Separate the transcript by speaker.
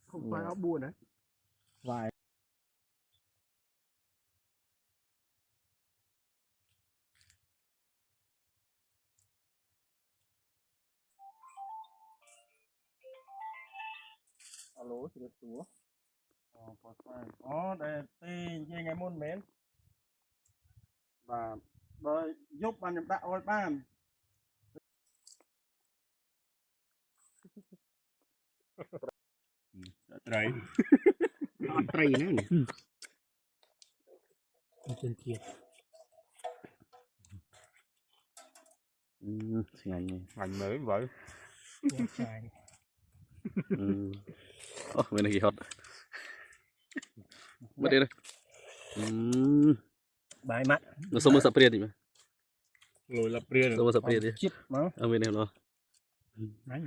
Speaker 1: Không phải áo buồn đấy.
Speaker 2: Vài.
Speaker 1: Alo, chị được xuống. Có phải. Đây, thì ngày môn mến. Và rồi giúp bạn nhập đạo ôi bạn.
Speaker 2: Trời. Trời nữa nè. Trên kia.
Speaker 1: Hành mới vậy.
Speaker 2: Trời.
Speaker 3: Bên này hot. Mất đi đây.
Speaker 2: Bài mắt.
Speaker 3: Nó sống ở sập đi mà.
Speaker 1: Lùi lập riêng.
Speaker 3: Sống ở sập đi.
Speaker 2: Chip mà.
Speaker 3: Ở bên này nó.
Speaker 2: Đấy.